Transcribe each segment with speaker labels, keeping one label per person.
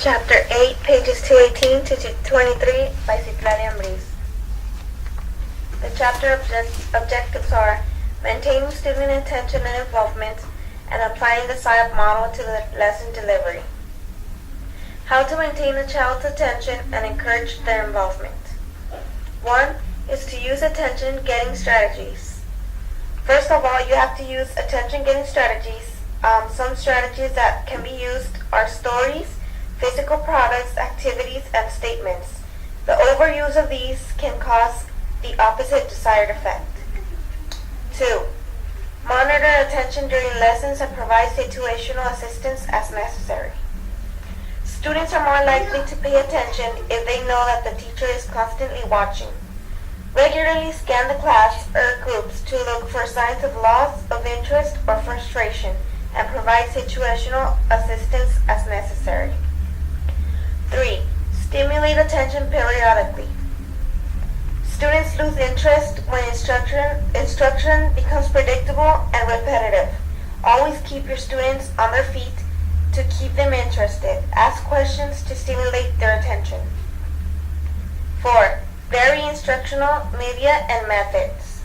Speaker 1: Chapter 8, pages 218 to 223 by Citlali Ambriz. The chapter objectives are maintaining student attention and involvement and applying the SIOP model to the lesson delivery. How to maintain a child's attention and encourage their involvement. 1 is to use attention-getting strategies. First of all, you have to use attention-getting strategies. Some strategies that can be used are stories, physical products, activities, and statements. The overuse of these can cause the opposite desired effect. 2. Monitor attention during lessons and provide situational assistance as necessary. Students are more likely to pay attention if they know that the teacher is constantly watching. Regularly scan the class or groups to look for signs of loss of interest or frustration and provide situational assistance as necessary. 3. Stimulate attention periodically. Students lose interest when instruction becomes predictable and repetitive. Always keep your students on their feet to keep them interested. Ask questions to stimulate their attention. 4. Vary instructional media and methods.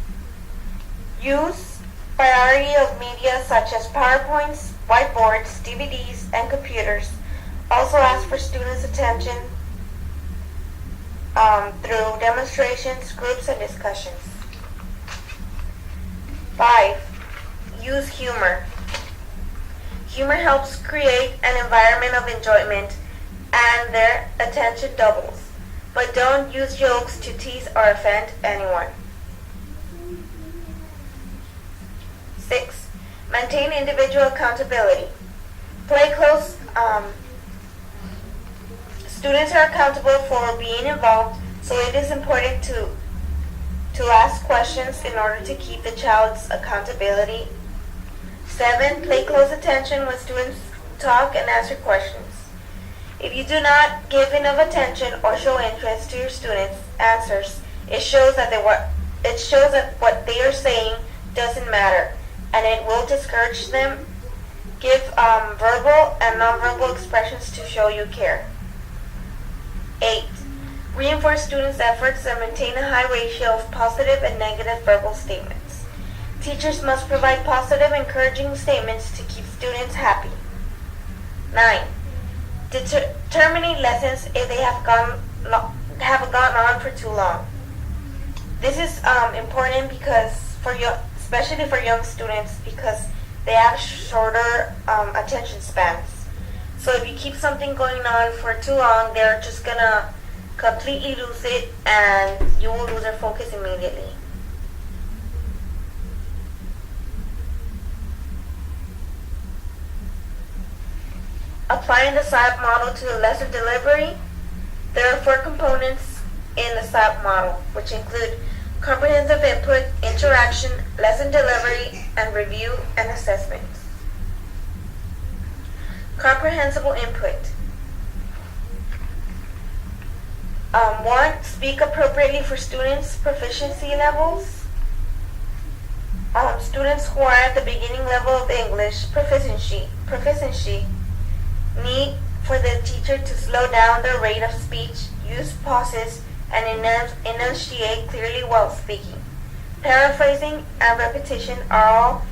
Speaker 1: Use variety of media such as PowerPoints, whiteboards, DVDs, and computers. Also ask for students' attention through demonstrations, groups, and discussions. 5. Use humor. Humor helps create an environment of enjoyment and their attention doubles. But don't use jokes to tease or offend anyone. 6. Maintain individual accountability. Play close. Students are accountable for being involved, so it is important to ask questions in order to keep the child's accountability. 7. Pay close attention when students talk and answer questions. If you do not give enough attention or show interest to your students' answers, it shows that what they are saying doesn't matter, and it will discourage them. Give verbal and nonverbal expressions to show you care. 8. Reinforce students' efforts and maintain a high ratio of positive and negative verbal statements. Teachers must provide positive, encouraging statements to keep students happy. 9. Terminate lessons if they have gone on for too long. This is important because especially for young students, because they have shorter attention spans. So if you keep something going on for too long, they're just gonna completely lose it and you will lose their focus immediately. Applying the SIOP model to the lesson delivery, there are 4 components in the SIOP model, which include comprehensive input, interaction, lesson delivery, and review and assessment. Comprehensible input. 1. Speak appropriately for students' proficiency levels. Students who are at the beginning level of English proficiency need for the teacher to slow down their rate of speech, use pauses, and enunciate clearly while speaking. Paraphrasing and repetition are all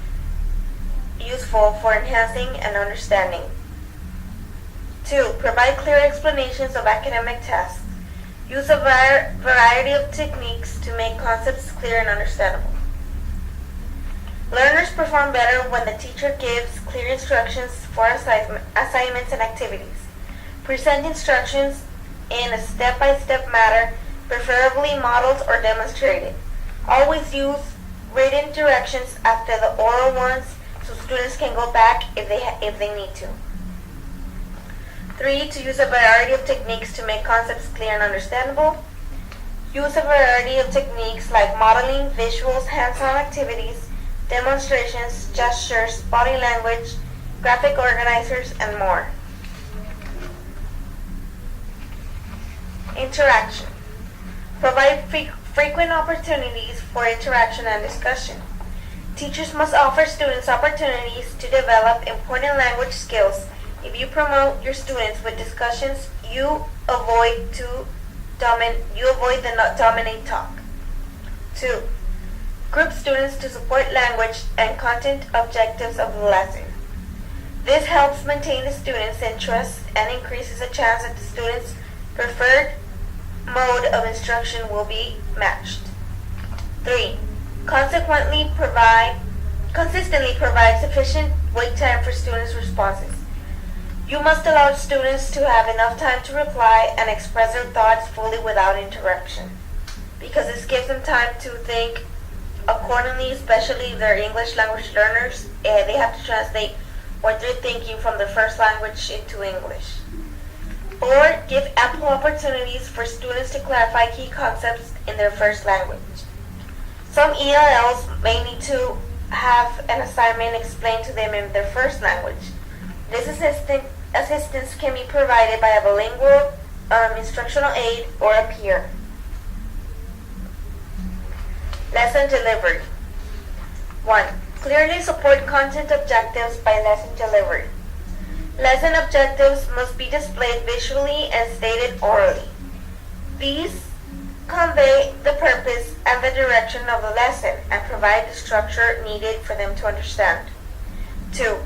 Speaker 1: useful for enhancing and understanding. 2. Provide clear explanations of academic tasks. Use a variety of techniques to make concepts clear and understandable. Learners perform better when the teacher gives clear instructions for assignments and activities. Present instructions in a step-by-step manner, preferably modeled or demonstrated. Always use written directions after the oral ones so students can go back if they need to. 3. To use a variety of techniques to make concepts clear and understandable. Use a variety of techniques like modeling, visuals, hands-on activities, demonstrations, gestures, body language, graphic organizers, and more. Interaction. Provide frequent opportunities for interaction and discussion. Teachers must offer students opportunities to develop important language skills If you promote your students with discussions, you avoid the not dominate talk. 2. Group students to support language and content objectives of the lesson. This helps maintain the students' interest and increases the chance that the students' preferred mode of instruction will be matched. 3. Consistently provide sufficient wait time for students' responses. You must allow students to have enough time to reply and express their thoughts fully without interruption, because this gives them time to think accordingly, especially if they're English language learners. They have to translate what they're thinking from their first language into English. Or give ample opportunities for students to clarify key concepts in their first language. Some ELLs may need to have an assignment explained to them in their first language. This assistance can be provided by a bilingual instructional aide or a peer. Lesson delivery. 1. Clearly support content objectives by lesson delivery. Lesson objectives must be displayed visually and stated orally. These convey the purpose and the direction of the lesson and provide the structure needed for them to understand. 2.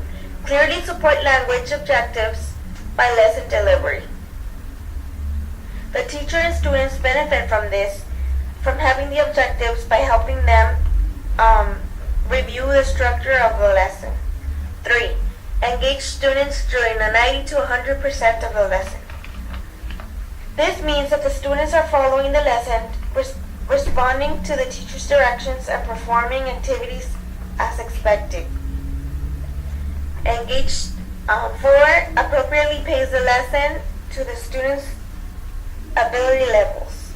Speaker 1: Clearly support language objectives by lesson delivery. The teacher and students benefit from having the objectives by helping them review the structure of the lesson. 3. Engage students during the 90 to 100% of the lesson. This means that the students are following the lesson, responding to the teacher's directions, and performing activities as expected. Engage 4. Appropriately pace the lesson to the students' ability levels.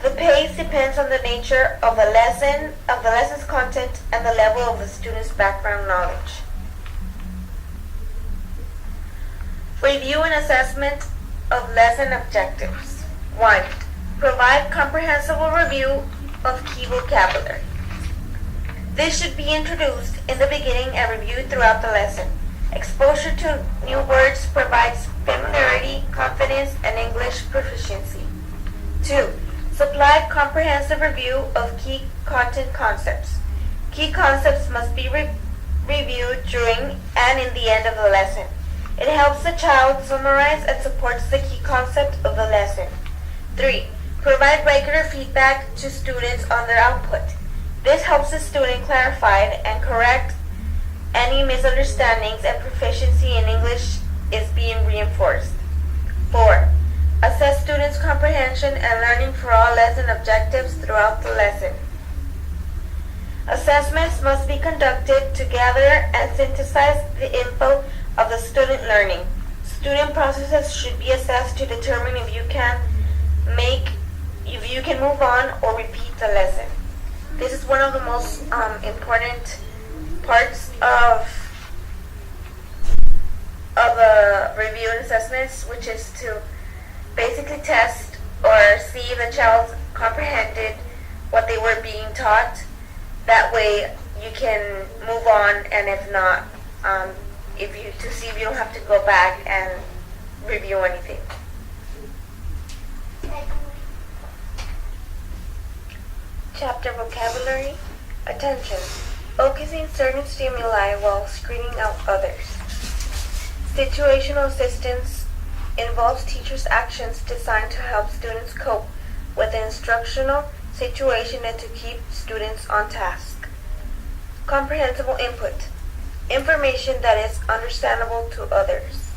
Speaker 1: The pace depends on the nature of the lesson's content, and the level of the student's background knowledge. Review and assessment of lesson objectives. 1. Provide comprehensive review of key vocabulary. This should be introduced in the beginning and reviewed throughout the lesson. Exposure to new words provides familiarity, confidence, and English proficiency. 2. Supply comprehensive review of key content concepts. Key concepts must be reviewed during and in the end of the lesson. It helps the child summarize and supports the key concept of the lesson. 3. Provide regular feedback to students on their output. This helps the student clarify and correct any misunderstandings, and proficiency in English is being reinforced. 4. Assess students' comprehension and learning for all lesson objectives throughout the lesson. Assessments must be conducted to gather and synthesize the info of the student learning. Student processes should be assessed to determine if you can move on or repeat the lesson. This is one of the most important parts of the review and assessments, which is to basically test or see if the child comprehended what they were being taught. That way you can move on, and if not, to see if you don't have to go back and review anything. Chapter Vocabulary. Attention. Focusing certain stimuli while screening out others. Situational assistance involves teachers' actions designed to help students cope with the instructional situation and to keep students on task. Comprehensible input. Information that is understandable to others.